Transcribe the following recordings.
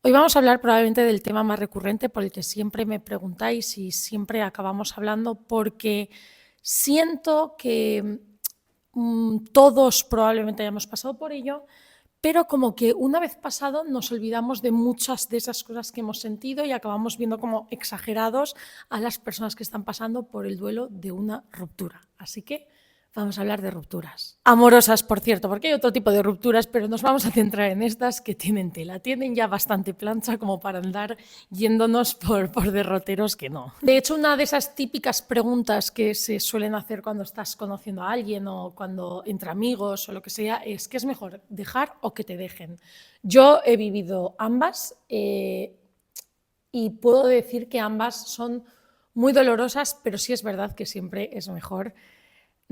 Hoy vamos a hablar probablemente del tema más recurrente por el que siempre me preguntáis y siempre acabamos hablando, porque siento que todos probablemente hayamos pasado por ello, pero como que una vez pasado nos olvidamos de muchas de esas cosas que hemos sentido y acabamos viendo como exagerados a las personas que están pasando por el duelo de una ruptura. Así que vamos a hablar de rupturas. Amorosas, por cierto, porque hay otro tipo de rupturas, pero nos vamos a centrar en estas que tienen tela. Tienen ya bastante plancha como para andar yéndonos por derroteros que no. De hecho, una de esas típicas preguntas que se suelen hacer cuando estás conociendo a alguien o cuando entre amigos o lo que sea es ¿qué es mejor, dejar o que te dejen? Yo he vivido ambas y puedo decir que ambas son muy dolorosas, pero sí es verdad que siempre es mejor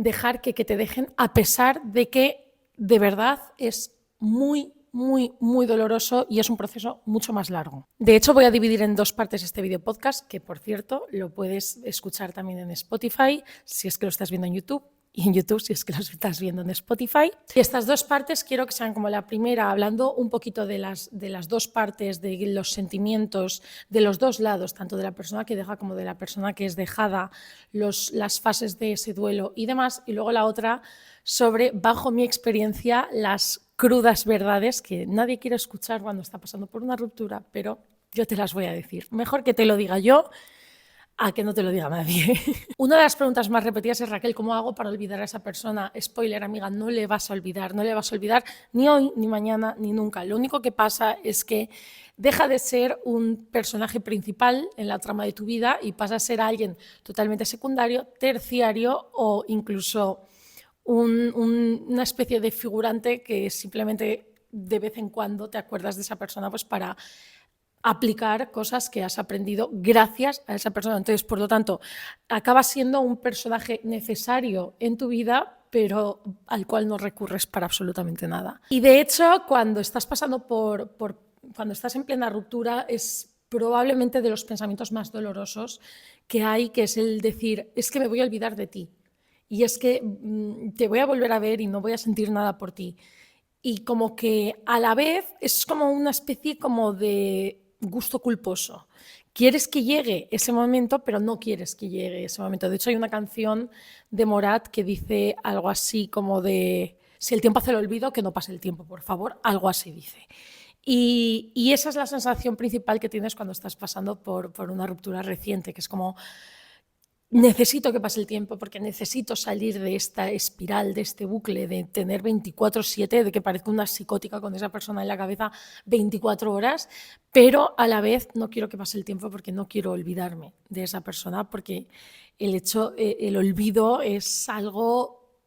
dejar que te dejen, a pesar de que de verdad es muy doloroso y es un proceso mucho más largo. De hecho, voy a dividir en dos partes este video podcast, que por cierto lo puedes escuchar también en Spotify, si es que lo estás viendo en YouTube, y en YouTube si es que lo estás viendo en Spotify. Y estas dos partes quiero que sean como la primera, hablando un poquito de las dos partes, de los sentimientos de los dos lados, tanto de la persona que deja como de la persona que es dejada, las fases de ese duelo y demás. Y luego la otra sobre, bajo mi experiencia, las crudas verdades que nadie quiere escuchar cuando está pasando por una ruptura, pero yo te las voy a decir. Mejor que te lo diga yo a que no te lo diga nadie. Una de las preguntas más repetidas es, Raquel, ¿cómo hago para olvidar a esa persona? Spoiler, amiga, no le vas a olvidar, no le vas a olvidar ni hoy, ni mañana, ni nunca. Lo único que pasa es que deja de ser un personaje principal en la trama de tu vida y pasa a ser alguien totalmente secundario, terciario o incluso una especie de figurante que simplemente de vez en cuando te acuerdas de esa persona pues para aplicar cosas que has aprendido gracias a esa persona. Entonces, por lo tanto, acaba siendo un personaje necesario en tu vida, pero al cual no recurres para absolutamente nada. Y de hecho, cuando estás pasando cuando estás en plena ruptura, es probablemente de los pensamientos más dolorosos que hay, que es el decir, es que me voy a olvidar de ti. Y es que te voy a volver a ver y no voy a sentir nada por ti. Y como que a la vez es como una especie como de gusto culposo. Quieres que llegue ese momento, pero no quieres que llegue ese momento. De hecho, hay una canción de Morat que dice algo así como de si el tiempo hace el olvido, que no pase el tiempo, por favor. Algo así dice. Y esa es la sensación principal que tienes cuando estás pasando por una ruptura reciente, que es como necesito que pase el tiempo porque necesito salir de esta espiral, de este bucle de tener 24/7, de que parezco una psicótica con esa persona en la cabeza 24 horas, pero a la vez no quiero que pase el tiempo porque no quiero olvidarme de esa persona, porque el olvido es algo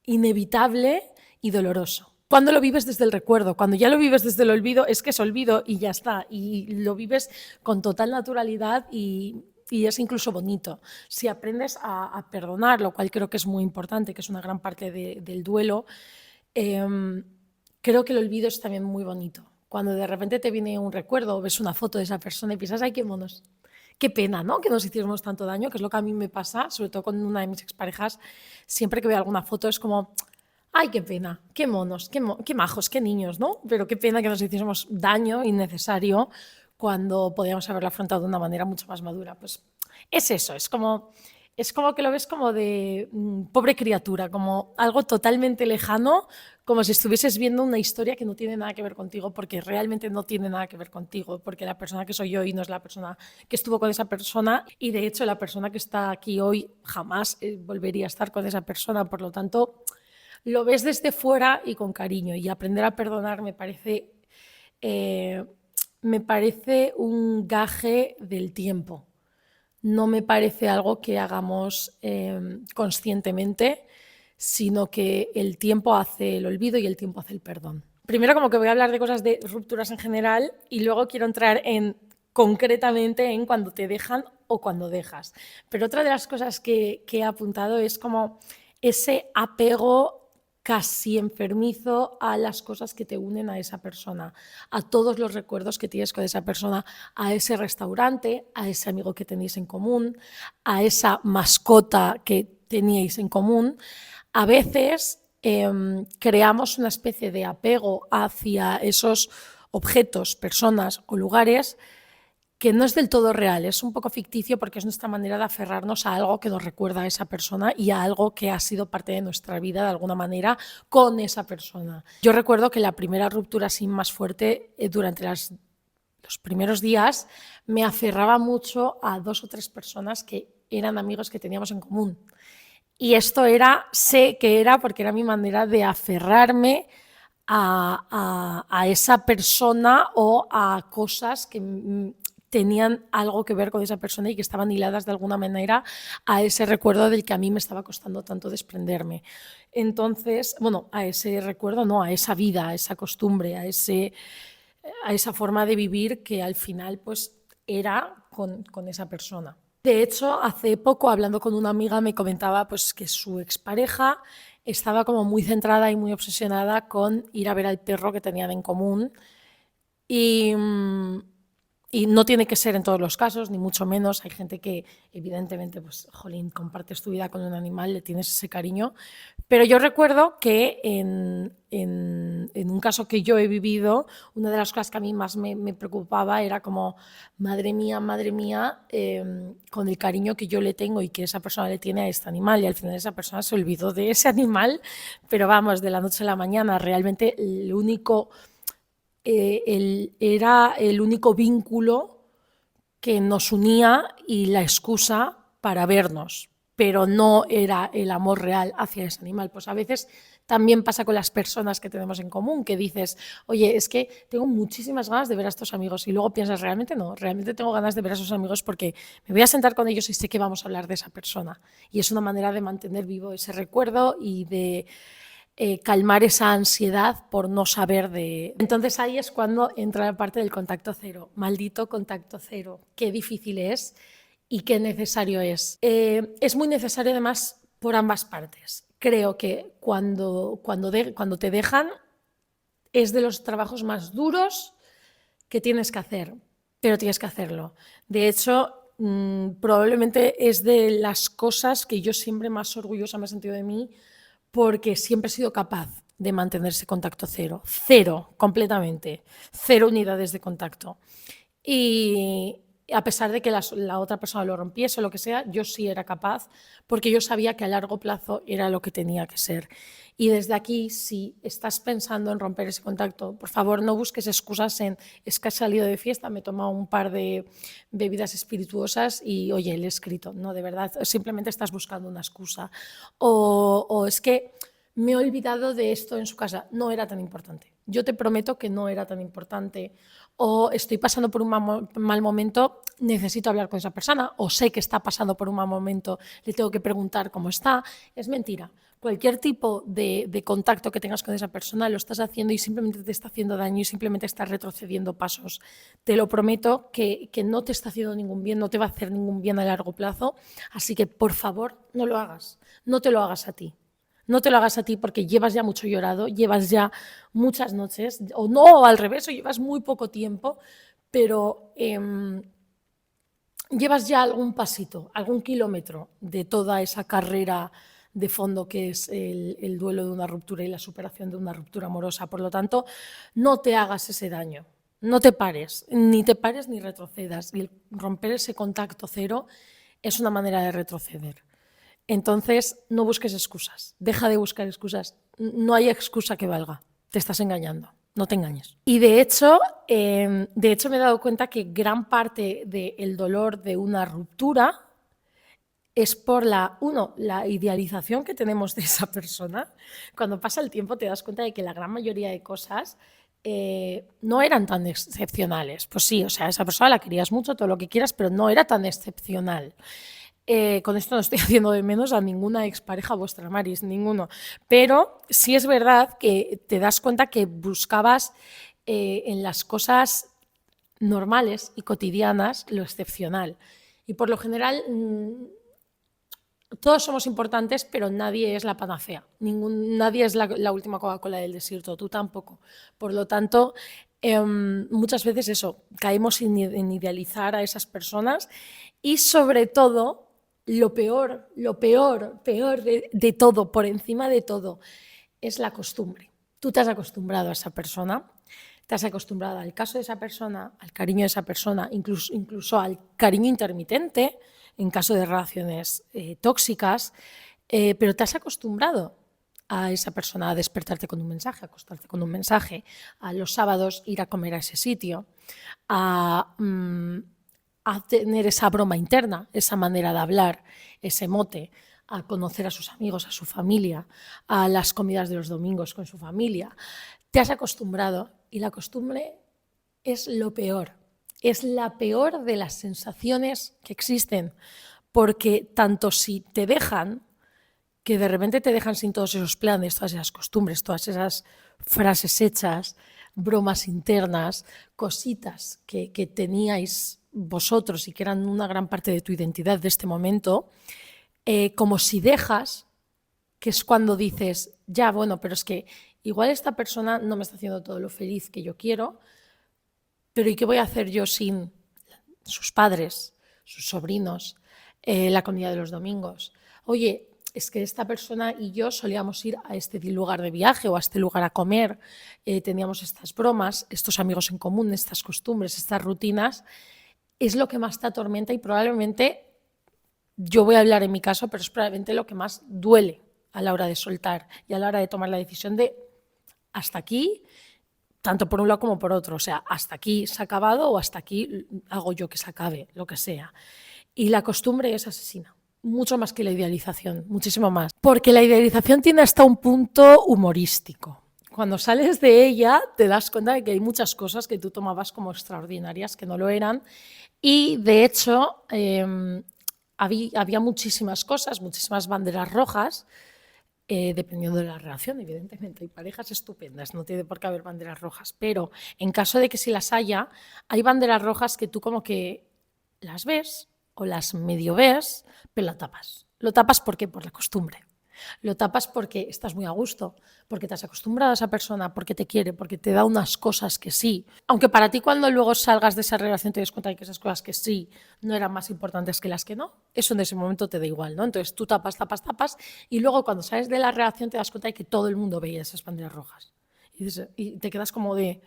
inevitable y doloroso. Cuando lo vives desde el recuerdo, cuando ya lo vives desde el olvido, es que es olvido y ya está, y lo vives con total naturalidad y es incluso bonito. Si aprendes a perdonar, lo cual creo que es muy importante, que es una gran parte del duelo, creo que el olvido es también muy bonito. Cuando de repente te viene un recuerdo o ves una foto de esa persona y piensas, ¡ay, qué monos! Qué pena, ¿no? Que nos hiciéramos tanto daño, que es lo que a mí me pasa, sobre todo con una de mis exparejas. Siempre que veo alguna foto es como, ¡ay, qué pena! ¡Qué monos! ¡Qué majos! ¡Qué niños! ¿No? Pero qué pena que nos hiciésemos daño innecesario cuando podíamos haberlo afrontado de una manera mucho más madura. Pues es eso, es como que lo ves como de pobre criatura, como algo totalmente lejano, como si estuvieses viendo una historia que no tiene nada que ver contigo, porque realmente no tiene nada que ver contigo, porque la persona que soy yo hoy no es la persona que estuvo con esa persona, y de hecho la persona que está aquí hoy jamás volvería a estar con esa persona. Por lo tanto, lo ves desde fuera y con cariño, y aprender a perdonar me parece un gaje del tiempo. No me parece algo que hagamos conscientemente, sino que el tiempo hace el olvido y el tiempo hace el perdón. Primero como que voy a hablar de cosas de rupturas en general y luego quiero entrar concretamente en cuando te dejan o cuando dejas. Pero otra de las cosas que he apuntado es como ese apego casi enfermizo a las cosas que te unen a esa persona, a todos los recuerdos que tienes con esa persona, a ese restaurante, a ese amigo que tenéis en común, a esa mascota que teníais en común. A veces creamos una especie de apego hacia esos objetos, personas o lugares que no es del todo real, es un poco ficticio porque es nuestra manera de aferrarnos a algo que nos recuerda a esa persona y a algo que ha sido parte de nuestra vida de alguna manera con esa persona. Yo recuerdo que la primera ruptura así más fuerte, durante los primeros días, me aferraba mucho a 2 o 3 personas que eran amigos que teníamos en común. Y esto sé que era porque era mi manera de aferrarme a esa persona o a cosas que tenían algo que ver con esa persona y que estaban hiladas de alguna manera a ese recuerdo del que a mí me estaba costando tanto desprenderme. Entonces, bueno, a ese recuerdo no, a esa vida, a esa costumbre, a esa forma de vivir que al final pues era con esa persona. De hecho, hace poco, hablando con una amiga, me comentaba pues, que su expareja estaba como muy centrada y muy obsesionada con ir a ver al perro que tenían en común y no tiene que ser en todos los casos, ni mucho menos. Hay gente que, evidentemente, pues, jolín, compartes tu vida con un animal, le tienes ese cariño. Pero yo recuerdo que en un caso que yo he vivido, una de las cosas que a mí más me preocupaba era como, madre mía, con el cariño que yo le tengo y que esa persona le tiene a este animal. Y al final esa persona se olvidó de ese animal, pero vamos, de la noche a la mañana. Realmente el único era el único vínculo que nos unía y la excusa para vernos, pero no era el amor real hacia ese animal. Pues a veces también pasa con las personas que tenemos en común, que dices, oye, es que tengo muchísimas ganas de ver a estos amigos, y luego piensas, realmente no, realmente tengo ganas de ver a esos amigos porque me voy a sentar con ellos y sé que vamos a hablar de esa persona. Y es una manera de mantener vivo ese recuerdo y de calmar esa ansiedad por no saber de... Entonces ahí es cuando entra la parte del contacto cero. Maldito contacto cero. Qué difícil es y qué necesario es. Es muy necesario además por ambas partes. Creo que cuando te dejan es de los trabajos más duros que tienes que hacer, pero tienes que hacerlo. De hecho, probablemente es de las cosas que yo siempre más orgullosa me he sentido de mí, porque siempre he sido capaz de mantener ese contacto cero, completamente, 0 unidades de contacto. Y a pesar de que la otra persona lo rompiese o lo que sea, yo sí era capaz, porque yo sabía que a largo plazo era lo que tenía que ser. Y desde aquí, si estás pensando en romper ese contacto, por favor, no busques excusas en, es que has salido de fiesta, me he tomado un par de bebidas espirituosas y, oye, le he escrito. No, de verdad, simplemente estás buscando una excusa. O es que me he olvidado de esto en su casa. No era tan importante. Yo te prometo que no era tan importante. O estoy pasando por un mal momento, necesito hablar con esa persona. O sé que está pasando por un mal momento, le tengo que preguntar cómo está. Es mentira. Cualquier tipo de contacto que tengas con esa persona lo estás haciendo y simplemente te está haciendo daño y simplemente estás retrocediendo pasos. Te lo prometo que no te está haciendo ningún bien, no te va a hacer ningún bien a largo plazo. Así que, por favor, no lo hagas. No te lo hagas a ti. No te lo hagas a ti porque llevas ya mucho llorado, llevas ya muchas noches, o no, o al revés, o llevas muy poco tiempo, pero llevas ya algún pasito, algún kilómetro de toda esa carrera de fondo que es el duelo de una ruptura y la superación de una ruptura amorosa. Por lo tanto, no te hagas ese daño, no te pares ni retrocedas. Y el romper ese contacto cero es una manera de retroceder. Entonces, no busques excusas, deja de buscar excusas. No hay excusa que valga, te estás engañando, no te engañes. Y de hecho me he dado cuenta que gran parte del dolor de una ruptura es por la idealización que tenemos de esa persona. Cuando pasa el tiempo te das cuenta de que la gran mayoría de cosas no eran tan excepcionales. Pues sí, o sea, esa persona la querías mucho, todo lo que quieras, pero no era tan excepcional. Con esto no estoy haciendo de menos a ninguna expareja vuestra, Maris, ninguno. Pero sí es verdad que te das cuenta que buscabas en las cosas normales y cotidianas lo excepcional. Y por lo general, todos somos importantes, pero nadie es la panacea. Nadie es la última Coca-Cola del desierto, tú tampoco. Por lo tanto, muchas veces eso, caemos en idealizar a esas personas y sobre todo, lo peor de todo, por encima de todo, es la costumbre. Tú te has acostumbrado a esa persona, te has acostumbrado al caso de esa persona, al cariño de esa persona, incluso al cariño intermitente en caso de relaciones tóxicas, pero te has acostumbrado a esa persona a despertarte con un mensaje, a acostarte con un mensaje, a los sábados ir a comer a ese sitio, a tener esa broma interna, esa manera de hablar, ese mote, a conocer a sus amigos, a su familia, a las comidas de los domingos con su familia. Te has acostumbrado y la costumbre es lo peor. Es la peor de las sensaciones que existen, porque tanto si te dejan, que de repente te dejan sin todos esos planes, todas esas costumbres, todas esas frases hechas, bromas internas, cositas que teníais vosotros y que eran una gran parte de tu identidad de este momento, como si dejas, que es cuando dices, ya, bueno, pero es que igual esta persona no me está haciendo todo lo feliz que yo quiero, pero ¿y qué voy a hacer yo sin sus padres, sus sobrinos, la comida de los domingos? Oye, es que esta persona y yo solíamos ir a este lugar de viaje o a este lugar a comer, teníamos estas bromas, estos amigos en común, estas costumbres, estas rutinas, es lo que más te atormenta y probablemente, yo voy a hablar en mi caso, pero es probablemente lo que más duele a la hora de soltar y a la hora de tomar la decisión de hasta aquí, tanto por un lado como por otro, o sea, hasta aquí se ha acabado o hasta aquí hago yo que se acabe, lo que sea. Y la costumbre es asesina, mucho más que la idealización, muchísimo más. Porque la idealización tiene hasta un punto humorístico. Cuando sales de ella te das cuenta de que hay muchas cosas que tú tomabas como extraordinarias que no lo eran y de hecho había muchísimas cosas, muchísimas banderas rojas, dependiendo de la relación, evidentemente. Hay parejas estupendas, no tiene por qué haber banderas rojas, pero en caso de que sí las haya, hay banderas rojas que tú como que las ves o las medio ves, pero la tapas. Lo tapas ¿por qué? Por la costumbre. Lo tapas porque estás muy a gusto, porque te has acostumbrado a esa persona, porque te quiere, porque te da unas cosas que sí. Aunque para ti cuando luego salgas de esa relación te des cuenta de que esas cosas que sí no eran más importantes que las que no, eso en ese momento te da igual, ¿no? Entonces tú tapas, tapas, tapas y luego cuando sales de la relación te das cuenta de que todo el mundo veía esas banderas rojas. Y te quedas como de...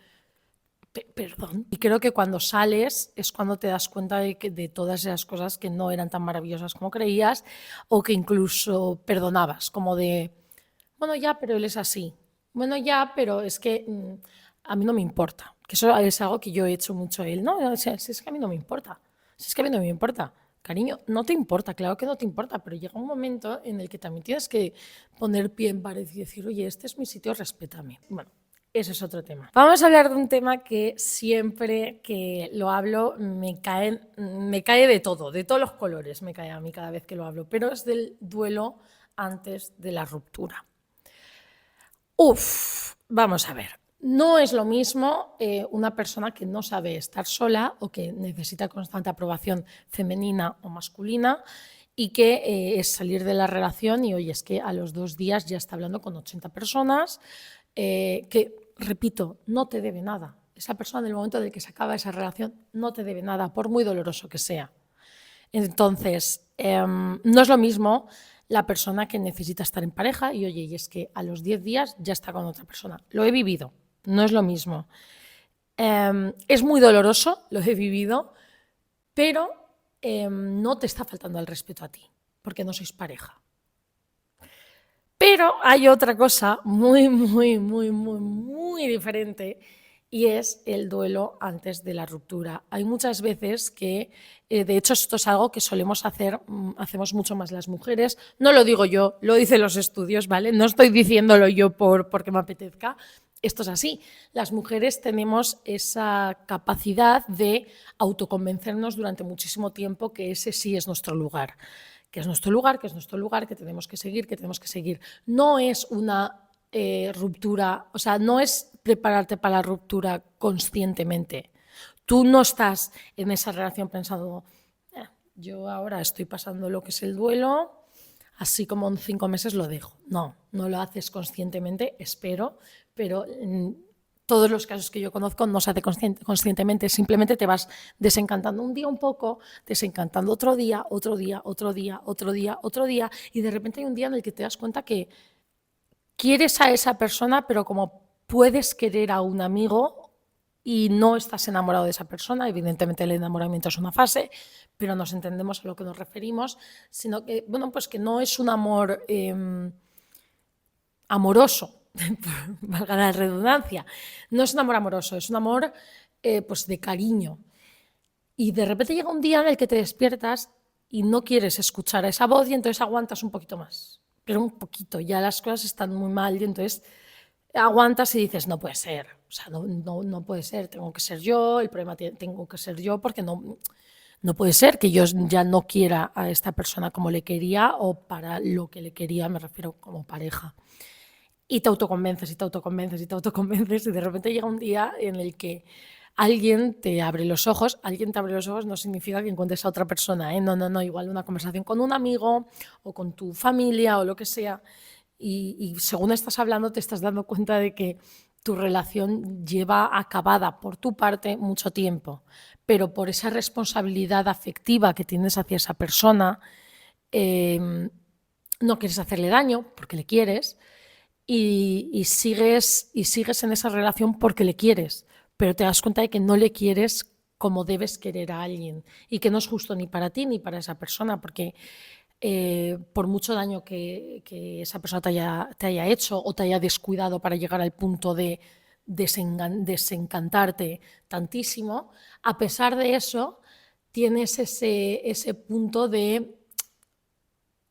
Perdón. Y creo que cuando sales es cuando te das cuenta de todas esas cosas que no eran tan maravillosas como creías o que incluso perdonabas, como de, bueno, ya, pero él es así. Bueno, ya, pero es que a mí no me importa. Que eso es algo que yo he hecho mucho a él, ¿no? O sea, si es que a mí no me importa. Si es que a mí no me importa. Cariño, no te importa, claro que no te importa, pero llega un momento en el que también tienes que poner pie en pared y decir, oye, este es mi sitio, respétame. Bueno, eso es otro tema. Vamos a hablar de un tema que siempre que lo hablo me cae de todo, de todos los colores me cae a mí cada vez que lo hablo, pero es del duelo antes de la ruptura. Vamos a ver. No es lo mismo una persona que no sabe estar sola o que necesita constante aprobación femenina o masculina y que es salir de la relación y, oye, es que a los 2 días ya está hablando con 80 personas, que, repito, no te debe nada. Esa persona en el momento en el que se acaba esa relación no te debe nada, por muy doloroso que sea. Entonces, no es lo mismo la persona que necesita estar en pareja y, oye, y es que a los 10 días ya está con otra persona. Lo he vivido, no es lo mismo. Es muy doloroso, lo he vivido, pero no te está faltando el respeto a ti, porque no sois pareja. Pero hay otra cosa muy, muy, muy, muy, muy diferente y es el duelo antes de la ruptura. Hay muchas veces que, de hecho, esto es algo que solemos hacer, hacemos mucho más las mujeres. No lo digo yo, lo dicen los estudios, ¿vale? No estoy diciéndolo yo porque me apetezca. Esto es así. Las mujeres tenemos esa capacidad de autoconvencernos durante muchísimo tiempo que ese sí es nuestro lugar. Que es nuestro lugar, que es nuestro lugar, que tenemos que seguir, que tenemos que seguir. No es una ruptura, o sea, no es prepararte para la ruptura conscientemente. Tú no estás en esa relación pensando, yo ahora estoy pasando lo que es el duelo, así como en 5 meses lo dejo. No, no lo haces conscientemente, espero, pero todos los casos que yo conozco no se hace conscientemente, simplemente te vas desencantando un día un poco, desencantando otro día, otro día, otro día, otro día, otro día, y de repente hay un día en el que te das cuenta que quieres a esa persona, pero como puedes querer a un amigo y no estás enamorado de esa persona. Evidentemente el enamoramiento es una fase, pero nos entendemos a lo que nos referimos, sino que, bueno, pues que no es un amor amoroso, valga la redundancia, no es un amor amoroso, es un amor pues de cariño. Y de repente llega un día en el que te despiertas y no quieres escuchar a esa voz y entonces aguantas un poquito más, pero un poquito, ya las cosas están muy mal y entonces aguantas y dices, no puede ser, o sea, no puede ser, tengo que ser yo, el problema tengo que ser yo porque no puede ser que yo ya no quiera a esta persona como le quería o para lo que le quería, me refiero como pareja. Y te autoconvences y te autoconvences y te autoconvences y de repente llega un día en el que alguien te abre los ojos. Alguien te abre los ojos no significa que encuentres a otra persona, ¿eh? No, igual una conversación con un amigo o con tu familia o lo que sea y según estás hablando te estás dando cuenta de que tu relación lleva acabada por tu parte mucho tiempo, pero por esa responsabilidad afectiva que tienes hacia esa persona, no quieres hacerle daño porque le quieres y sigues en esa relación porque le quieres, pero te das cuenta de que no le quieres como debes querer a alguien y que no es justo ni para ti ni para esa persona, porque por mucho daño que esa persona te haya hecho o te haya descuidado para llegar al punto de desencantarte tantísimo, a pesar de eso tienes ese punto de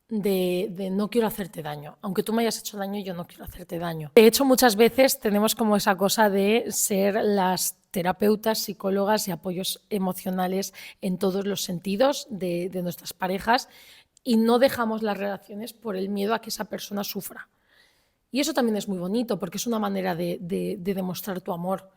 no quiero hacerte daño. Aunque tú me hayas hecho daño, yo no quiero hacerte daño. De hecho, muchas veces tenemos como esa cosa de ser las terapeutas, psicólogas y apoyos emocionales en todos los sentidos de nuestras parejas y no dejamos las relaciones por el miedo a que esa persona sufra. Y eso también es muy bonito porque es una manera de demostrar tu amor,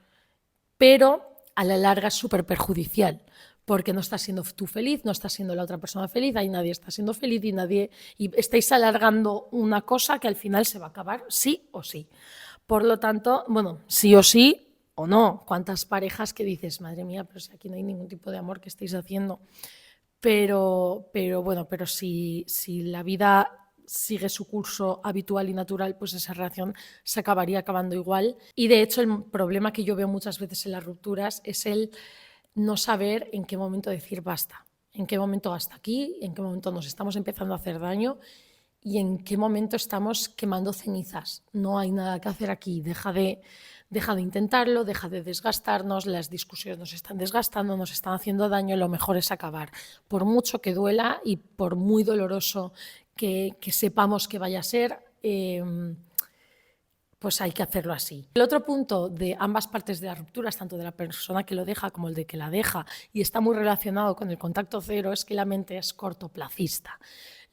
pero a la larga es súper perjudicial porque no estás siendo tú feliz, no estás siendo la otra persona feliz, ahí nadie está siendo feliz y estáis alargando una cosa que al final se va a acabar sí o sí. Por lo tanto, bueno, sí o sí o no. ¿Cuántas parejas que dices, madre mía, pero si aquí no hay ningún tipo de amor que estéis haciendo? Pero bueno, pero si la vida sigue su curso habitual y natural, pues esa relación se acabaría acabando igual. Y de hecho el problema que yo veo muchas veces en las rupturas es el no saber en qué momento decir basta, en qué momento hasta aquí, en qué momento nos estamos empezando a hacer daño y en qué momento estamos quemando cenizas. No hay nada que hacer aquí, deja de intentarlo, deja de desgastarnos, las discusiones nos están desgastando, nos están haciendo daño, lo mejor es acabar. Por mucho que duela y por muy doloroso que sepamos que vaya a ser, pues hay que hacerlo así. El otro punto de ambas partes de las rupturas, tanto de la persona que lo deja como el de que la deja, y está muy relacionado con el contacto cero, es que la mente es cortoplacista.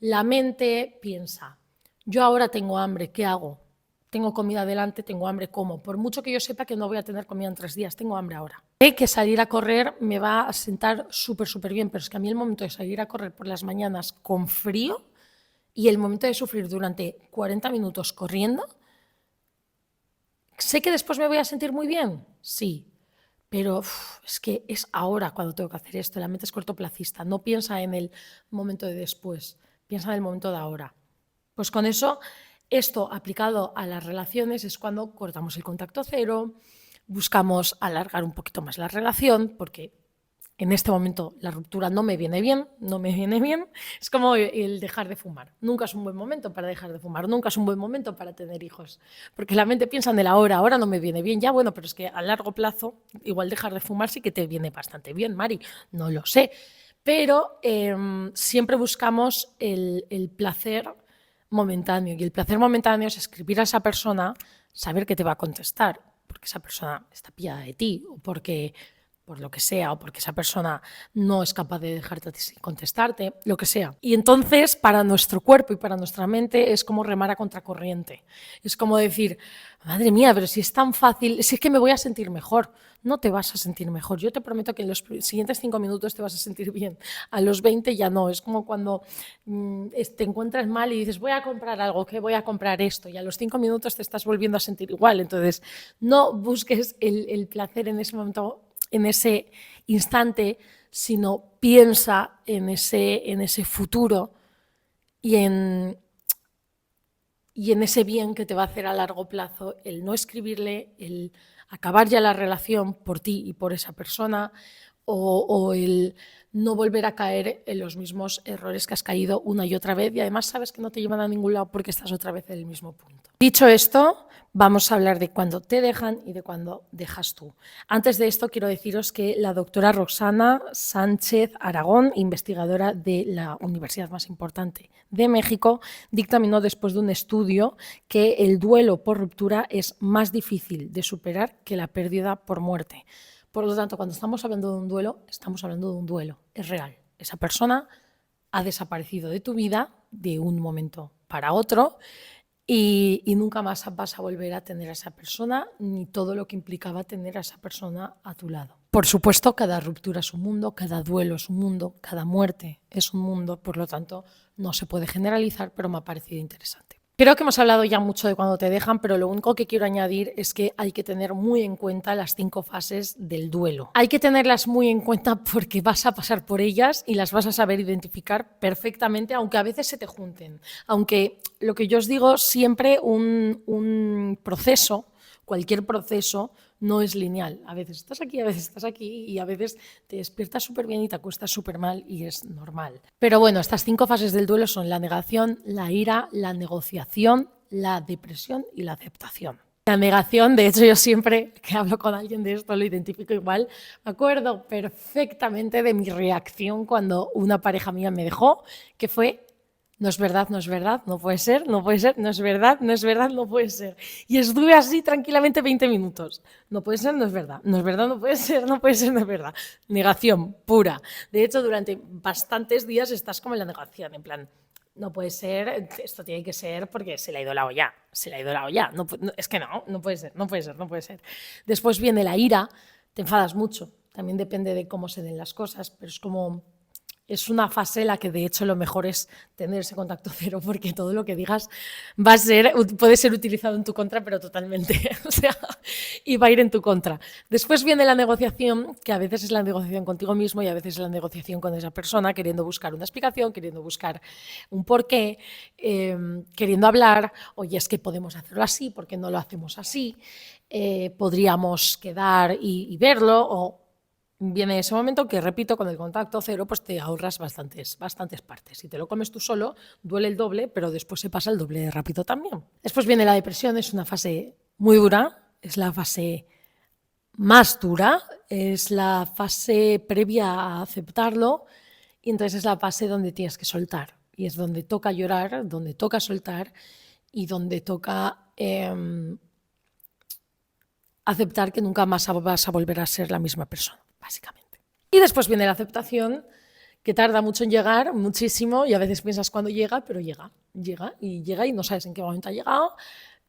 La mente piensa, yo ahora tengo hambre, ¿qué hago? Tengo comida delante, tengo hambre, ¿cómo? Por mucho que yo sepa que no voy a tener comida en 3 días, tengo hambre ahora. Sé que salir a correr me va a sentar súper bien, pero es que a mí el momento de salir a correr por las mañanas con frío y el momento de sufrir durante 40 minutos corriendo, ¿sé que después me voy a sentir muy bien? Sí, pero es que es ahora cuando tengo que hacer esto. La mente es cortoplacista, no piensa en el momento de después, piensa en el momento de ahora. Pues con eso, esto aplicado a las relaciones es cuando cortamos el contacto cero, buscamos alargar un poquito más la relación, porque en este momento la ruptura no me viene bien, Es como el dejar de fumar. Nunca es un buen momento para dejar de fumar, nunca es un buen momento para tener hijos, porque la mente piensa en el ahora no me viene bien, ya bueno, pero es que a largo plazo igual dejar de fumar sí que te viene bastante bien, Mari, no lo sé. Pero siempre buscamos el placer momentáneo, y el placer momentáneo es escribir a esa persona, saber que te va a contestar, porque esa persona está pillada de ti, o porque por lo que sea, o porque esa persona no es capaz de dejarte sin contestarte, lo que sea. Y entonces, para nuestro cuerpo y para nuestra mente, es como remar a contracorriente. Es como decir, madre mía, pero si es tan fácil, si es que me voy a sentir mejor. No te vas a sentir mejor. Yo te prometo que en los siguientes 5 minutos te vas a sentir bien. A los 20 ya no. Es como cuando te encuentras mal y dices, voy a comprar algo, que voy a comprar esto. Y a los 5 minutos te estás volviendo a sentir igual. Entonces, no busques el placer en ese momento, en ese instante, sino piensa en ese futuro y en ese bien que te va a hacer a largo plazo el no escribirle, el acabar ya la relación por ti y por esa persona, o el no volver a caer en los mismos errores que has caído una y otra vez, y además sabes que no te llevan a ningún lado porque estás otra vez en el mismo punto. Dicho esto, vamos a hablar de cuándo te dejan y de cuándo dejas tú. Antes de esto, quiero deciros que la doctora Roxana Sánchez Aragón, investigadora de la universidad más importante de México, dictaminó después de un estudio que el duelo por ruptura es más difícil de superar que la pérdida por muerte. Por lo tanto, cuando estamos hablando de un duelo, estamos hablando de un duelo, es real. Esa persona ha desaparecido de tu vida de un momento para otro y nunca más vas a volver a tener a esa persona ni todo lo que implicaba tener a esa persona a tu lado. Por supuesto, cada ruptura es un mundo, cada duelo es un mundo, cada muerte es un mundo, por lo tanto, no se puede generalizar, pero me ha parecido interesante. Creo que hemos hablado ya mucho de cuando te dejan, pero lo único que quiero añadir es que hay que tener muy en cuenta las 5 fases del duelo. Hay que tenerlas muy en cuenta porque vas a pasar por ellas y las vas a saber identificar perfectamente, aunque a veces se te junten. Aunque lo que yo os digo, siempre un proceso, cualquier proceso, no es lineal. A veces estás aquí, a veces estás aquí y a veces te despiertas súper bien y te acuestas súper mal y es normal. Pero bueno, estas 5 fases del duelo son la negación, la ira, la negociación, la depresión y la aceptación. La negación, de hecho yo siempre que hablo con alguien de esto lo identifico igual, me acuerdo perfectamente de mi reacción cuando una pareja mía me dejó, que fue: no es verdad, no es verdad, no puede ser, no puede ser, no es verdad, no es verdad, no puede ser. Y estuve así tranquilamente 20 minutos. No puede ser, no es verdad, no es verdad, no puede ser, no puede ser, no es verdad. Negación pura. De hecho, durante bastantes días estás como en la negación, en plan, no puede ser, esto tiene que ser porque se le ha ido la olla, se le ha ido la olla. No, es que no puede ser, no puede ser, no puede ser. Después viene la ira, te enfadas mucho, también depende de cómo se den las cosas, pero es como... Es una fase en la que de hecho lo mejor es tener ese contacto cero porque todo lo que digas puede ser utilizado en tu contra, pero totalmente, o sea, y va a ir en tu contra. Después viene la negociación, que a veces es la negociación contigo mismo y a veces es la negociación con esa persona, queriendo buscar una explicación, queriendo buscar un porqué, queriendo hablar, oye, es que podemos hacerlo así, ¿por qué no lo hacemos así? Podríamos quedar y verlo, o viene ese momento que, repito, con el contacto cero pues te ahorras bastantes partes. Si te lo comes tú solo, duele el doble, pero después se pasa el doble de rápido también. Después viene la depresión, es una fase muy dura, es la fase más dura, es la fase previa a aceptarlo y entonces es la fase donde tienes que soltar y es donde toca llorar, donde toca soltar y donde toca aceptar que nunca más vas a volver a ser la misma persona, básicamente. Y después viene la aceptación, que tarda mucho en llegar, muchísimo, y a veces piensas cuándo llega, pero llega y no sabes en qué momento ha llegado,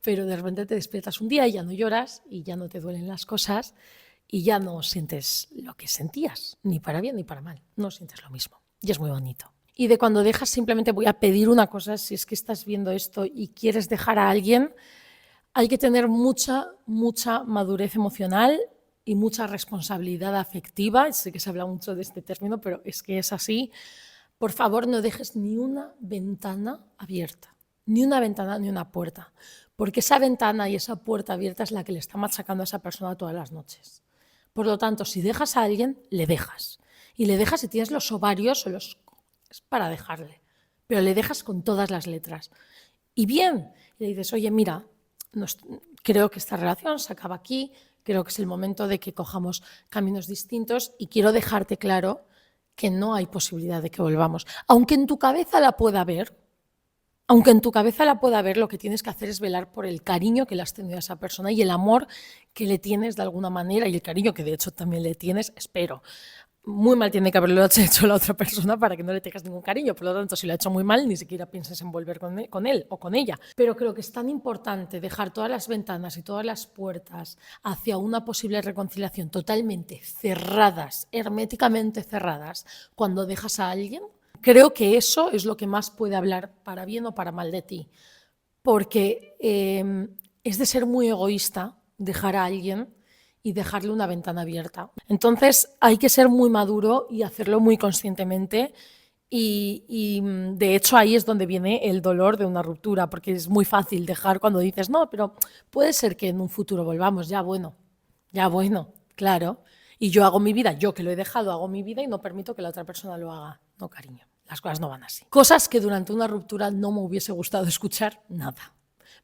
pero de repente te despiertas un día y ya no lloras y ya no te duelen las cosas y ya no sientes lo que sentías, ni para bien ni para mal, no sientes lo mismo y es muy bonito. Y de cuando dejas, simplemente voy a pedir una cosa: si es que estás viendo esto y quieres dejar a alguien, hay que tener mucha madurez emocional y mucha responsabilidad afectiva. Sé que se habla mucho de este término, pero es que es así. Por favor, no dejes ni una ventana abierta, ni una ventana ni una puerta, porque esa ventana y esa puerta abierta es la que le está machacando a esa persona todas las noches. Por lo tanto, si dejas a alguien, le dejas. Y le dejas si tienes los ovarios o los... es para dejarle, pero le dejas con todas las letras. Y bien, le dices: oye, mira, creo que esta relación se acaba aquí, creo que es el momento de que cojamos caminos distintos y quiero dejarte claro que no hay posibilidad de que volvamos. Aunque en tu cabeza la pueda haber, lo que tienes que hacer es velar por el cariño que le has tenido a esa persona y el amor que le tienes de alguna manera y el cariño que de hecho también le tienes, espero. Muy mal tiene que haberlo hecho la otra persona para que no le tengas ningún cariño. Por lo tanto, si lo ha hecho muy mal, ni siquiera pienses en volver con él o con ella. Pero creo que es tan importante dejar todas las ventanas y todas las puertas hacia una posible reconciliación totalmente cerradas, herméticamente cerradas, cuando dejas a alguien. Creo que eso es lo que más puede hablar para bien o para mal de ti. Porque es de ser muy egoísta dejar a alguien y dejarle una ventana abierta. Entonces hay que ser muy maduro y hacerlo muy conscientemente y de hecho ahí es donde viene el dolor de una ruptura, porque es muy fácil dejar cuando dices: no, pero puede ser que en un futuro volvamos, ya bueno, Ya bueno, claro. Y yo hago mi vida, yo que lo he dejado, hago mi vida y no permito que la otra persona lo haga. No, cariño, las cosas no van así. Cosas que durante una ruptura no me hubiese gustado escuchar nada.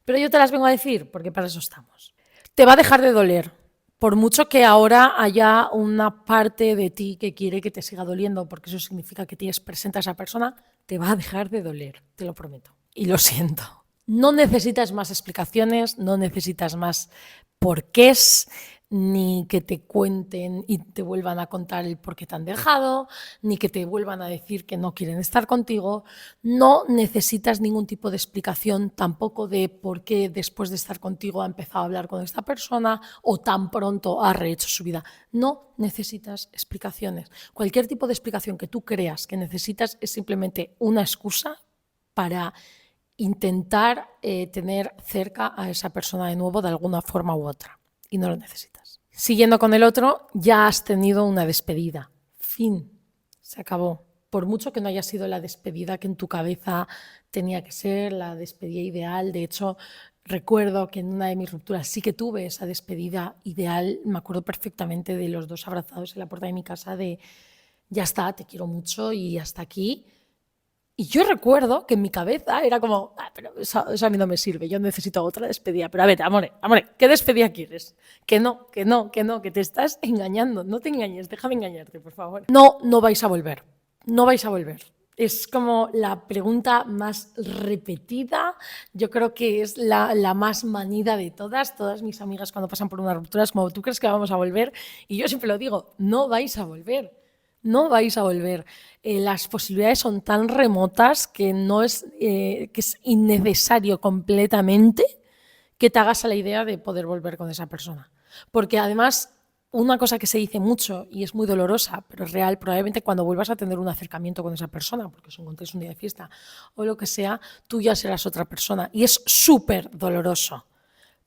Pero yo te las vengo a decir porque para eso estamos. Te va a dejar de doler. Por mucho que ahora haya una parte de ti que quiere que te siga doliendo, porque eso significa que tienes presente a esa persona, te va a dejar de doler, te lo prometo. Y lo siento. No necesitas más explicaciones, no necesitas más porqués, ni que te cuenten y te vuelvan a contar el por qué te han dejado, ni que te vuelvan a decir que no quieren estar contigo. No necesitas ningún tipo de explicación tampoco de por qué después de estar contigo ha empezado a hablar con esta persona o tan pronto ha rehecho su vida. No necesitas explicaciones. Cualquier tipo de explicación que tú creas que necesitas es simplemente una excusa para intentar tener cerca a esa persona de nuevo de alguna forma u otra. Y no lo necesitas. Siguiendo con el otro, ya has tenido una despedida. Fin. Se acabó. Por mucho que no haya sido la despedida que en tu cabeza tenía que ser, la despedida ideal. De hecho, recuerdo que en una de mis rupturas sí que tuve esa despedida ideal. Me acuerdo perfectamente de los dos abrazados en la puerta de mi casa de ya está, te quiero mucho y hasta aquí. Y yo recuerdo que en mi cabeza era como, pero eso a mí no me sirve, yo necesito otra despedida. Pero a ver, amore, ¿qué despedida quieres? Que no, que te estás engañando. No te engañes, deja de engañarte, por favor. No, no vais a volver. No vais a volver. Es como la pregunta más repetida, yo creo que es la más manida de todas. Todas mis amigas cuando pasan por una ruptura es como, ¿tú crees que vamos a volver? Y yo siempre lo digo, no vais a volver. No vais a volver. Las posibilidades son tan remotas que, que es innecesario completamente que te hagas a la idea de poder volver con esa persona. Porque además, una cosa que se dice mucho y es muy dolorosa, pero es real, probablemente cuando vuelvas a tener un acercamiento con esa persona, porque os encontréis un día de fiesta o lo que sea, tú ya serás otra persona. Y es súper doloroso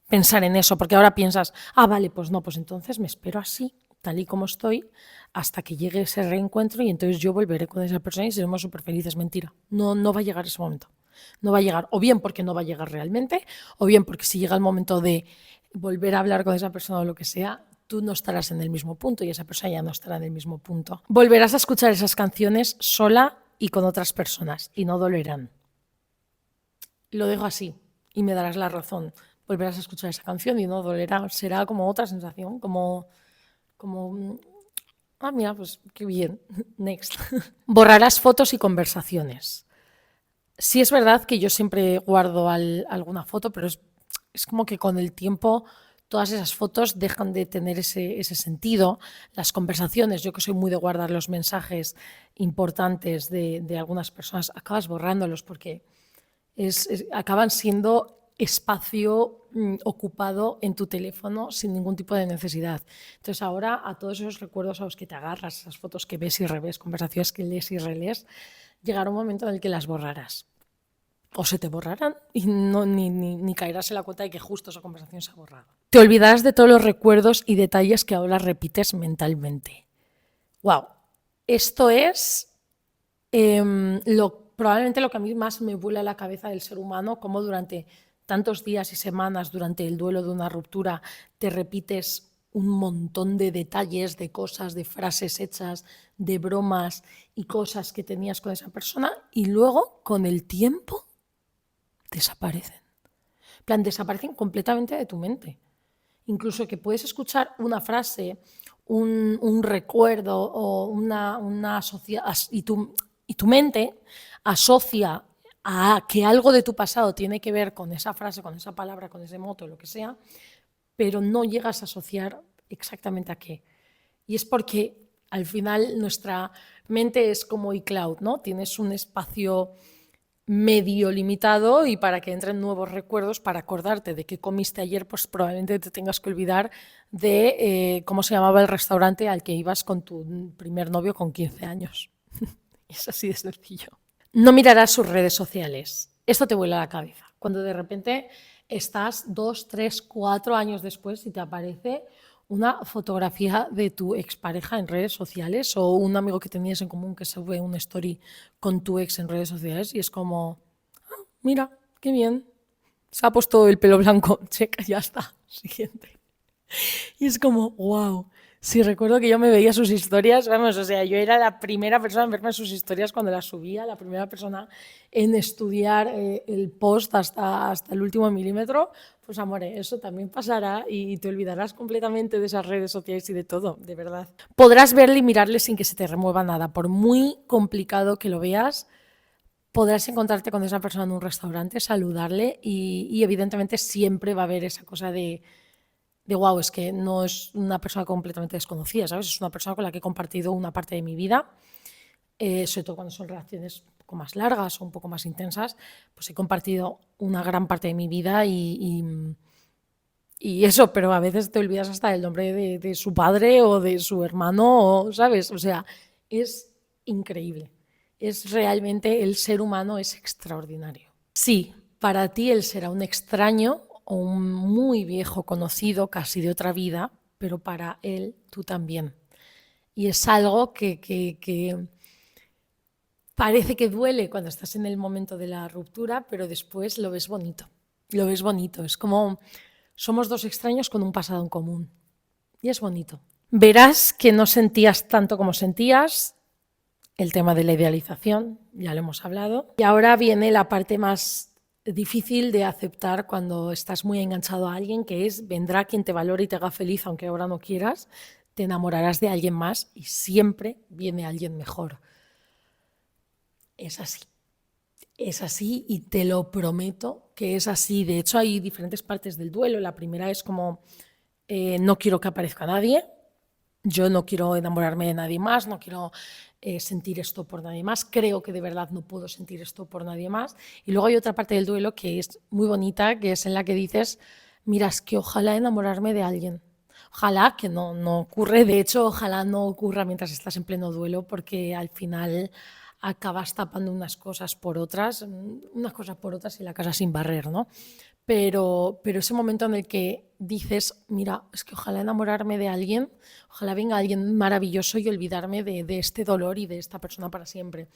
pensar en eso, porque ahora piensas, vale, pues no, pues entonces me espero así, tal y como estoy, hasta que llegue ese reencuentro y entonces yo volveré con esa persona y seremos súper felices. Mentira, no va a llegar ese momento. No va a llegar, o bien porque no va a llegar realmente, o bien porque si llega el momento de volver a hablar con esa persona o lo que sea, tú no estarás en el mismo punto y esa persona ya no estará en el mismo punto. Volverás a escuchar esas canciones sola y con otras personas y no dolerán. Lo dejo así y me darás la razón. Volverás a escuchar esa canción y no dolerá. Será como otra sensación, como mira, pues qué bien, next. Borrarás fotos y conversaciones. Sí es verdad que yo siempre guardo alguna foto, pero es como que con el tiempo todas esas fotos dejan de tener ese sentido. Las conversaciones, yo que soy muy de guardar los mensajes importantes de algunas personas, acabas borrándolos porque acaban siendo espacio ocupado en tu teléfono sin ningún tipo de necesidad. Entonces ahora a todos esos recuerdos a los que te agarras, esas fotos que ves y revés, conversaciones que lees y relees, llegará un momento en el que las borrarás. O se te borrarán y ni caerás en la cuenta de que justo esa conversación se ha borrado. Te olvidarás de todos los recuerdos y detalles que ahora repites mentalmente. ¡Wow! Esto es probablemente lo que a mí más me vuela la cabeza del ser humano, cómo durante tantos días y semanas, durante el duelo de una ruptura, te repites un montón de detalles, de cosas, de frases hechas, de bromas y cosas que tenías con esa persona y luego, con el tiempo, desaparecen. En plan, desaparecen completamente de tu mente. Incluso que puedes escuchar una frase, un recuerdo o una asociación y tu mente asocia a que algo de tu pasado tiene que ver con esa frase, con esa palabra, con ese moto, lo que sea, pero no llegas a asociar exactamente a qué. Y es porque al final nuestra mente es como iCloud, ¿no? Tienes un espacio medio limitado y para que entren nuevos recuerdos, para acordarte de qué comiste ayer, pues probablemente te tengas que olvidar de cómo se llamaba el restaurante al que ibas con tu primer novio con 15 años. Es así de sencillo. No mirarás sus redes sociales. Esto te vuela la cabeza. Cuando de repente estás 2, 3, 4 años después y te aparece una fotografía de tu expareja en redes sociales o un amigo que tenías en común que sube una story con tu ex en redes sociales y es como, mira, qué bien, se ha puesto el pelo blanco, checa, ya está, siguiente. Y es como, wow. Sí, recuerdo que yo me veía sus historias, vamos, o sea, yo era la primera persona en verme sus historias cuando las subía, la primera persona en estudiar el post hasta el último milímetro. Pues, amore, eso también pasará y te olvidarás completamente de esas redes sociales y de todo, de verdad. Podrás verle y mirarle sin que se te remueva nada. Por muy complicado que lo veas, podrás encontrarte con esa persona en un restaurante, saludarle y evidentemente siempre va a haber esa cosa de wow, es que no es una persona completamente desconocida, ¿sabes? Es una persona con la que he compartido una parte de mi vida, sobre todo cuando son relaciones un poco más largas o un poco más intensas, pues he compartido una gran parte de mi vida y eso, pero a veces te olvidas hasta del nombre de su padre o de su hermano, o, ¿sabes? O sea, es increíble. Es realmente, el ser humano es extraordinario. Sí, para ti él será un extraño o un muy viejo conocido, casi de otra vida, pero para él tú también. Y es algo que parece que duele cuando estás en el momento de la ruptura, pero después lo ves bonito. Lo ves bonito. Es como somos dos extraños con un pasado en común. Y es bonito. Verás que no sentías tanto como sentías. El tema de la idealización, ya lo hemos hablado. Y ahora viene la parte más difícil de aceptar cuando estás muy enganchado a alguien, que es vendrá quien te valore y te haga feliz, aunque ahora no quieras, te enamorarás de alguien más y siempre viene alguien mejor. Es así. Es así y te lo prometo que es así. De hecho, hay diferentes partes del duelo. La primera es como no quiero que aparezca nadie, yo no quiero enamorarme de nadie más, no quiero sentir esto por nadie más, creo que de verdad no puedo sentir esto por nadie más. Y luego hay otra parte del duelo que es muy bonita, que es en la que dices, mira, es que ojalá enamorarme de alguien. Ojalá que no ocurre, de hecho, ojalá no ocurra mientras estás en pleno duelo, porque al final acabas tapando unas cosas por otras y la casa sin barrer, ¿no? Pero ese momento en el que dices, mira, es que ojalá enamorarme de alguien, ojalá venga alguien maravilloso y olvidarme de este dolor y de esta persona para siempre.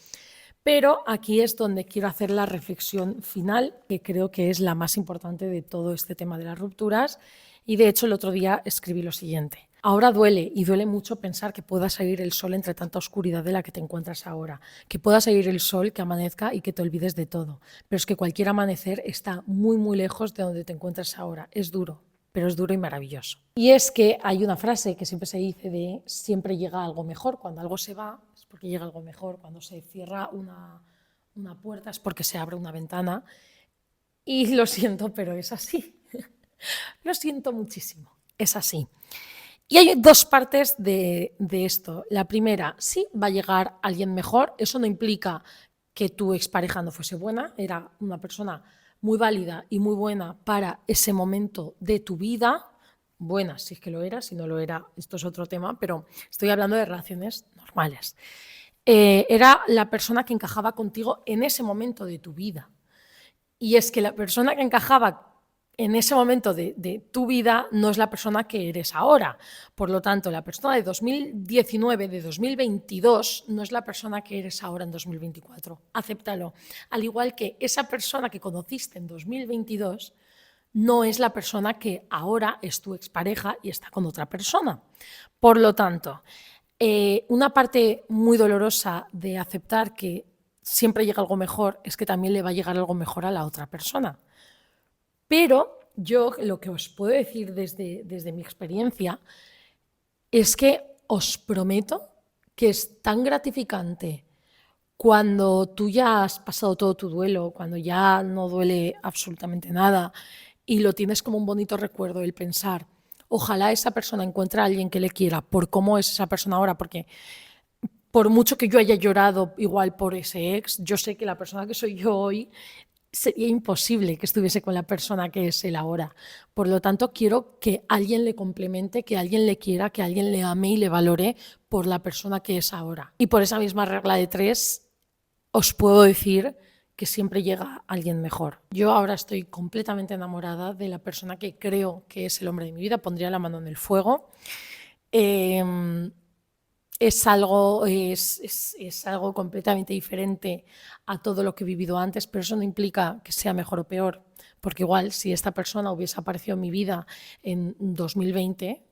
Pero aquí es donde quiero hacer la reflexión final, que creo que es la más importante de todo este tema de las rupturas. Y de hecho el otro día escribí lo siguiente. Ahora duele y duele mucho pensar que pueda salir el sol entre tanta oscuridad de la que te encuentras ahora, que pueda salir el sol, que amanezca y que te olvides de todo. Pero es que cualquier amanecer está muy, muy lejos de donde te encuentras ahora. Es duro, pero es duro y maravilloso. Y es que hay una frase que siempre se dice de siempre llega algo mejor. Cuando algo se va es porque llega algo mejor. Cuando se cierra una puerta es porque se abre una ventana. Y lo siento, pero es así. Lo siento muchísimo. Es así. Y hay dos partes de esto. La primera, sí, va a llegar alguien mejor. Eso no implica que tu expareja no fuese buena. Era una persona muy válida y muy buena para ese momento de tu vida. Buena, si es que lo era, si no lo era, esto es otro tema, pero estoy hablando de relaciones normales. Era la persona que encajaba contigo en ese momento de tu vida. Y es que la persona que encajaba en ese momento de tu vida no es la persona que eres ahora. Por lo tanto, la persona de 2019, de 2022, no es la persona que eres ahora en 2024. Acéptalo. Al igual que esa persona que conociste en 2022 no es la persona que ahora es tu expareja y está con otra persona. Por lo tanto, una parte muy dolorosa de aceptar que siempre llega algo mejor es que también le va a llegar algo mejor a la otra persona. Pero yo lo que os puedo decir desde mi experiencia es que os prometo que es tan gratificante cuando tú ya has pasado todo tu duelo, cuando ya no duele absolutamente nada y lo tienes como un bonito recuerdo el pensar, ojalá esa persona encuentre a alguien que le quiera por cómo es esa persona ahora, porque por mucho que yo haya llorado igual por ese ex, yo sé que la persona que soy yo hoy sería imposible que estuviese con la persona que es él ahora. Por lo tanto, quiero que alguien le complemente, que alguien le quiera, que alguien le ame y le valore por la persona que es ahora. Y por esa misma regla de tres, os puedo decir que siempre llega alguien mejor. Yo ahora estoy completamente enamorada de la persona que creo que es el hombre de mi vida, pondría la mano en el fuego. es algo, es algo completamente diferente a todo lo que he vivido antes, pero eso no implica que sea mejor o peor, porque igual si esta persona hubiese aparecido en mi vida en 2020,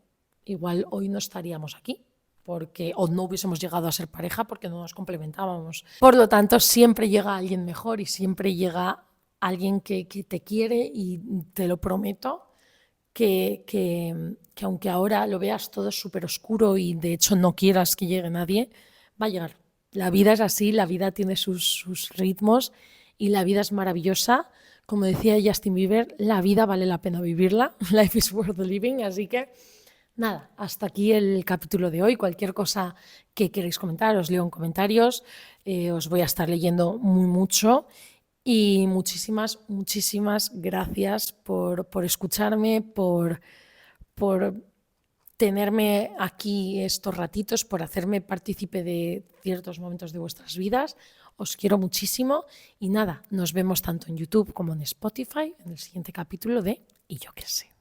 igual hoy no estaríamos aquí. O no hubiésemos llegado a ser pareja porque no nos complementábamos. Por lo tanto, siempre llega alguien mejor y siempre llega alguien que te quiere, y te lo prometo que aunque ahora lo veas todo súper oscuro y de hecho no quieras que llegue nadie, va a llegar. La vida es así, la vida tiene sus ritmos y la vida es maravillosa. Como decía Justin Bieber, la vida vale la pena vivirla. Life is worth living. Así que nada, hasta aquí el capítulo de hoy. Cualquier cosa que queréis comentar, os leo en comentarios. Os voy a estar leyendo muy mucho. Y muchísimas, muchísimas gracias por escucharme, por tenerme aquí estos ratitos, por hacerme partícipe de ciertos momentos de vuestras vidas. Os quiero muchísimo y nada, nos vemos tanto en YouTube como en Spotify en el siguiente capítulo de Y yo qué sé.